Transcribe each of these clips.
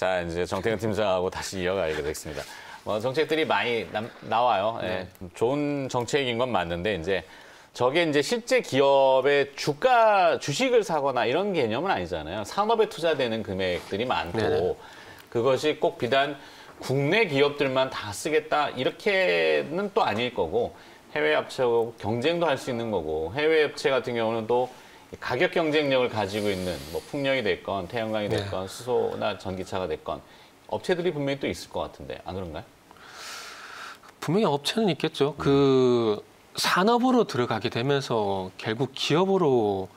자, 이제 정태근 팀장하고 다시 이어가게 되겠습니다. 정책들이 많이 나와요. 네. 좋은 정책인 건 맞는데 이제 저게 이제 실제 기업의 주식을 사거나 이런 개념은 아니잖아요. 산업에 투자되는 금액들이 많고 네네. 그것이 꼭 비단 국내 기업들만 다 쓰겠다 이렇게는 또 아닐 거고 해외 업체하고 경쟁도 할 수 있는 거고 해외 업체 같은 경우는 또 가격 경쟁력을 가지고 있는 뭐 풍력이 됐건 태양광이 됐건 수소나 전기차가 됐건 업체들이 분명히 또 있을 것 같은데 안 그런가요? 분명히 업체는 있겠죠. 그 산업으로 들어가게 되면서 결국 기업으로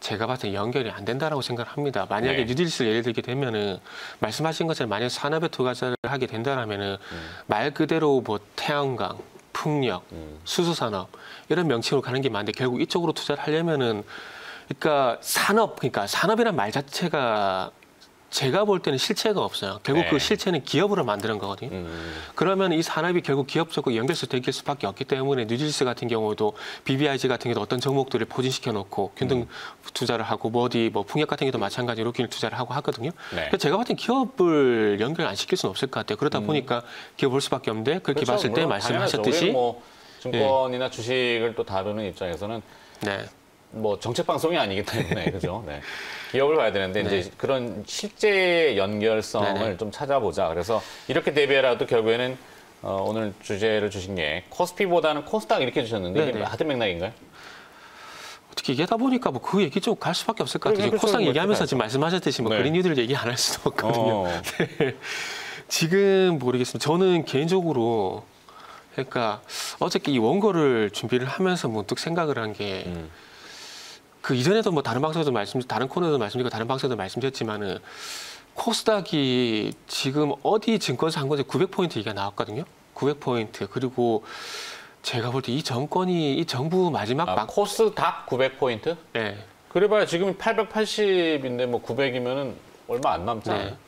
제가 봤을 때 연결이 안 된다라고 생각합니다. 만약에 뉴딜스를 예를 들게 되면은 말씀하신 것처럼 만약 산업에 투자를 하게 된다라면은 말 그대로 뭐 태양광, 풍력, 수소산업 이런 명칭으로 가는 게 맞는데 결국 이쪽으로 투자를 하려면은 그러니까 산업이란 말 자체가 제가 볼 때는 실체가 없어요. 결국 그 실체는 기업으로 만드는 거거든요. 그러면 이 산업이 결국 기업적으로 연결해서 되길 수밖에 없기 때문에 뉴딜스 같은 경우도 BBIG 같은 경우도 어떤 종목들을 포진시켜 놓고 균등 투자를 하고 뭐 풍력 같은 경우도 마찬가지로 이렇게 투자를 하고 하거든요. 그래서 제가 봤을 때 기업을 연결 안 시킬 수는 없을 것 같아요. 그러다 보니까 기업 볼 수밖에 없는데 그렇게 그렇죠. 봤을 때 말씀하셨듯이 뭐 증권이나 주식을 또 다루는 입장에서는 뭐 정책 방송이 아니기 때문에 그죠? 네. 기업을 봐야 되는데 이제 그런 실제 연결성을 좀 찾아보자. 그래서 이렇게 대비해라도 결국에는 오늘 주제를 주신 게 코스피보다는 코스닥 이렇게 주셨는데 이게 같은 맥락인가요? 어떻게 얘기하다 보니까 뭐 그 얘기 좀 갈 수밖에 없을 것 같아요. 코스닥 얘기하면서 지금 말씀하셨듯이 뭐 그린 뉴딜 얘기 안 할 수도 없거든요. 지금 모르겠습니다. 저는 개인적으로 그러니까 어저께 이 원고를 준비를 하면서 문득 생각을 한 게 그 이전에도 뭐 다른 방송에서 다른 코너에서 말씀드리고 다른 방송에서 말씀드렸지만은 코스닥이 지금 어디 증권사 한 건지 900포인트 얘기가 나왔거든요. 900포인트. 그리고 제가 볼 때 이 정부 마지막 코스닥 900포인트? 네. 그래봐야 지금 880인데 뭐 900이면은 얼마 안 남잖아요.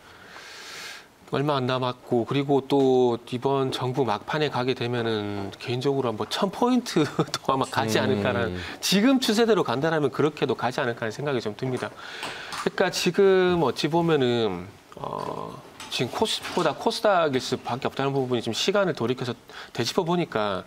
얼마 안 남았고 그리고 또 이번 정부 막판에 가게 되면은 개인적으로 뭐 1000포인트도 아마 가지 않을까라는 지금 추세대로 간다라면 그렇게도 가지 않을까라는 생각이 좀 듭니다. 그러니까 지금 어찌 보면은 지금 코스피보다 코스닥일 수밖에 없다는 부분이 좀 시간을 돌이켜서 되짚어 보니까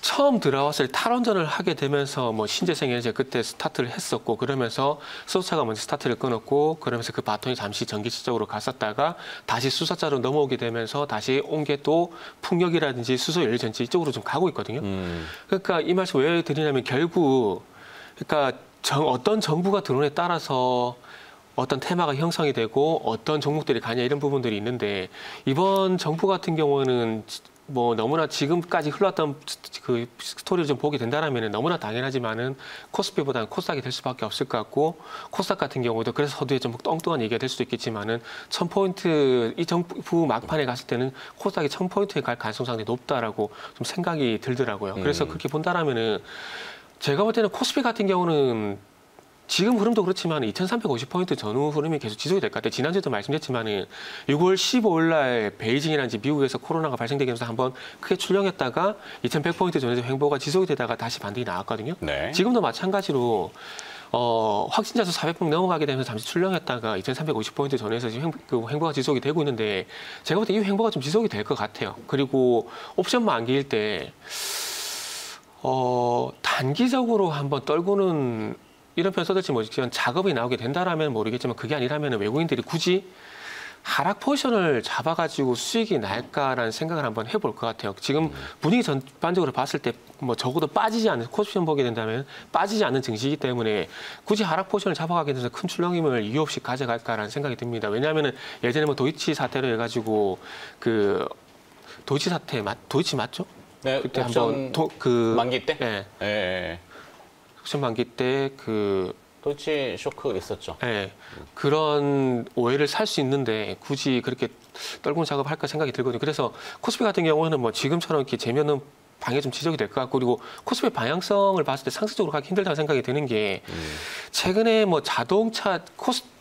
처음 들어왔을 때 탈원전을 하게 되면서 뭐 신재생에너지 그때 스타트를 했었고 그러면서 수소차가 먼저 스타트를 끊었고 그러면서 그 바톤이 잠시 전기차 쪽으로 갔었다가 다시 수소차로 넘어오게 되면서 다시 온 게 또 풍력이라든지 수소 연료 전지 이쪽으로 좀 가고 있거든요. 그러니까 이 말씀 왜 드리냐면 결국 그러니까 어떤 정부가 들어오에 따라서 어떤 테마가 형성이 되고 어떤 종목들이 가냐 이런 부분들이 있는데 이번 정부 같은 경우는 뭐 너무나 지금까지 흘렀던 그 스토리를 좀 보게 된다라면 너무나 당연하지만은 코스피보다는 코스닥이 될 수밖에 없을 것 같고 코스닥 같은 경우도 그래서 서두에 좀 엉뚱한 얘기가 될 수도 있겠지만은 1000포인트 이 정부 막판에 갔을 때는 코스닥이 1000포인트에 갈 가능성이 상당히 높다라고 좀 생각이 들더라고요. 그래서 그렇게 본다라면은 제가 볼 때는 코스피 같은 경우는 지금 흐름도 그렇지만 2350포인트 전후 흐름이 계속 지속이 될 것 같아요. 지난주에도 말씀드렸지만 6월 15일 날 베이징이라든지 미국에서 코로나가 발생되기 전에 한번 크게 출렁했다가 2100포인트 전에서 횡보가 지속이 되다가 다시 반등이 나왔거든요. 지금도 마찬가지로 확진자 수 400명 넘어가게 되면서 잠시 출렁했다가 2350포인트 전에서 지금 횡보가 지속이 되고 있는데 제가 볼 때 이 횡보가 좀 지속이 될 것 같아요. 그리고 옵션 만기일 때 단기적으로 한번 떨구는 이런 표현 써질지 모르겠지만 작업이 나오게 된다라면 모르겠지만 그게 아니라면 외국인들이 굳이 하락 포지션을 잡아가지고 수익이 날까라는 생각을 한번 해볼 것 같아요. 지금 분위기 전반적으로 봤을 때 뭐 적어도 빠지지 않는 코스피만 보게 된다면 빠지지 않는 증시이기 때문에 굳이 하락 포지션을 잡아가게 돼서 큰 출렁임을 이유 없이 가져갈까라는 생각이 듭니다. 왜냐하면은 예전에 뭐 도이치 사태로 해가지고 그 도이치 사태 도이치 맞죠? 네. 그때 한번 만기 때. 옵션 만기 때 도이치 쇼크 있었죠. 네, 그런 오해를 살 수 있는데 굳이 그렇게 떨구는 작업을 할까 생각이 들거든요. 그래서 코스피 같은 경우는 뭐 지금처럼 이렇게 재면은 방해 좀 지적이 될 것 같고 그리고 코스피 방향성을 봤을 때 상승적으로 가기 힘들다고 생각이 드는 게 최근에 뭐 자동차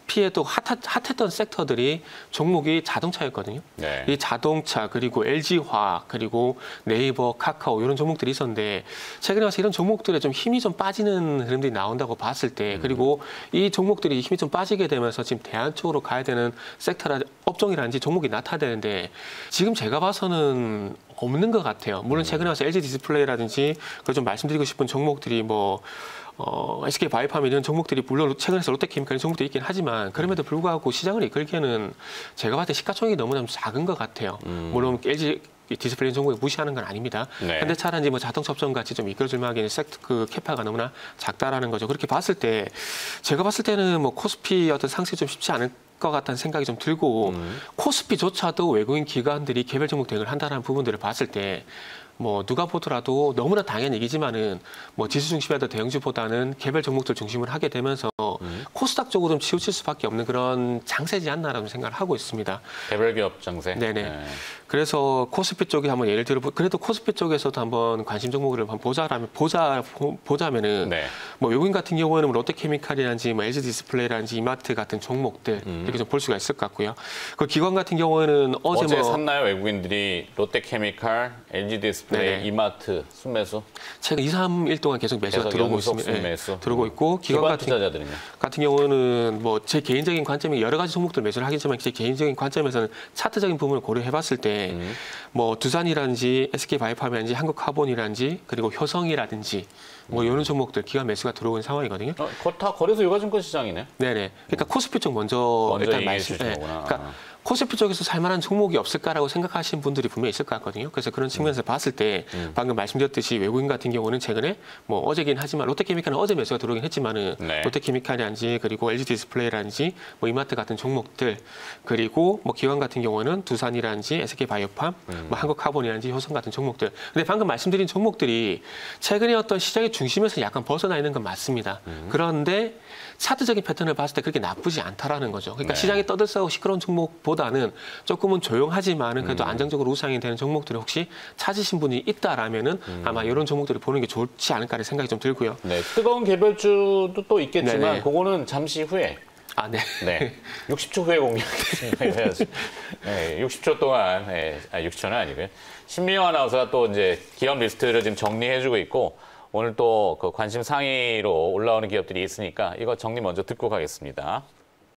코스피에 또 핫했던 섹터들이 종목이 자동차였거든요. 네. 이 자동차 그리고 LG화학 그리고 네이버, 카카오 이런 종목들이 있었는데 최근에 와서 이런 종목들에 좀 힘이 좀 빠지는 흐름들이 나온다고 봤을 때 그리고 이 종목들이 힘이 좀 빠지게 되면서 지금 대안 쪽으로 가야 되는 섹터라 업종이라든지 종목이 나타나는데 지금 제가 봐서는 없는 것 같아요. 물론 최근에 와서 LG 디스플레이라든지 그걸 좀 말씀드리고 싶은 종목들이 뭐 SK 바이오팜 이런 종목들이 물론 최근에서 롯데케미칼 종목도 있긴 하지만 그럼에도 불구하고 시장을 이끌기에는 제가 봤을 때 시가총액이 너무나 작은 것 같아요. 물론 LG 디스플레이 종목을 무시하는 건 아닙니다. 네. 현대차라든지 뭐 자동차 업종 같이 좀 이끌어줄 만하기는 섹터 그 캐파가 너무나 작다라는 거죠. 그렇게 봤을 때 제가 봤을 때는 뭐 코스피 어떤 상승이 좀 쉽지 않을 것 같다는 생각이 좀 들고 코스피조차도 외국인 기관들이 개별 종목 대응을 한다는 부분들을 봤을 때 뭐 누가 보더라도 너무나 당연한 얘기지만은 뭐 지수 중심이라도 대형주보다는 개별 종목들 중심을 하게 되면서 코스닥 쪽으로 좀 치우칠 수밖에 없는 그런 장세지 않나라는 생각을 하고 있습니다. 개별 기업 장세. 네네. 네. 그래서 코스피 쪽에 한번 예를 들어 그래도 코스피 쪽에서도 한번 관심 종목을 한번 보자면은 네. 뭐 외국인 같은 경우에는 뭐 롯데케미칼이라든지 뭐 LG 디스플레이라든지 이마트 같은 종목들 이렇게 좀 볼 수가 있을 것 같고요. 그 기관 같은 경우에는 어제 뭐 샀나요? 외국인들이 롯데케미칼, LG 디스플레이, 네네. 이마트 순매수? 최근 2, 3일 동안 계속 매수가 계속 들어오고 연속 있습니다. 순매수. 들어오고 있고 기관 투자자들은요? 같은 경우는 뭐 제 개인적인 관점이 여러 가지 종목들 매수를 하겠지만 제 개인적인 관점에서는 차트적인 부분을 고려해봤을 때 뭐 두산이라든지 SK 바이오팜이라든지 한국카본이라든지 그리고 효성이라든지 뭐 이런 종목들 기관 매수가 들어오는 상황이거든요. 다 거래소 유가증권 시장이네. 네네. 그러니까 코스피 쪽 먼저 일단 얘기해 말씀. 주시는구나. 그러니까 코스피 쪽에서 살만한 종목이 없을까라고 생각하시는 분들이 분명히 있을 것 같거든요. 그래서 그런 측면에서 봤을 때 방금 말씀드렸듯이 외국인 같은 경우는 최근에 뭐 어제긴 하지만 롯데케미칼은 어제 매수가 들어오긴 했지만은 네. 롯데케미칼이라든지 그리고 LG 디스플레이라든지 뭐 이마트 같은 종목들 그리고 뭐 기관 같은 경우는 두산이라든지 SK 바이오팜, 뭐 한국카본이라든지 효성 같은 종목들. 근데 방금 말씀드린 종목들이 최근에 어떤 시장의 중심에서 약간 벗어나 있는 건 맞습니다. 그런데 차트적인 패턴을 봤을 때 그렇게 나쁘지 않다라는 거죠. 그러니까 네. 시장이 떠들썩하고 시끄러운 종목보다는 조금은 조용하지만은 그래도 안정적으로 우상이 되는 종목들을 혹시 찾으신 분이 있다라면은 아마 이런 종목들을 보는 게 좋지 않을까라는 생각이 좀 들고요. 네, 뜨거운 개별주도 또 있겠지만 네네. 그거는 잠시 후에 아, 네. 네, 60초 후에 공개하겠습니다. 네, 60초 동안, 60초는 아니고요. 신미영 아나운서가 또 이제 기업 리스트를 지금 정리해주고 있고 오늘 또 그 관심 상위로 올라오는 기업들이 있으니까 이거 정리 먼저 듣고 가겠습니다.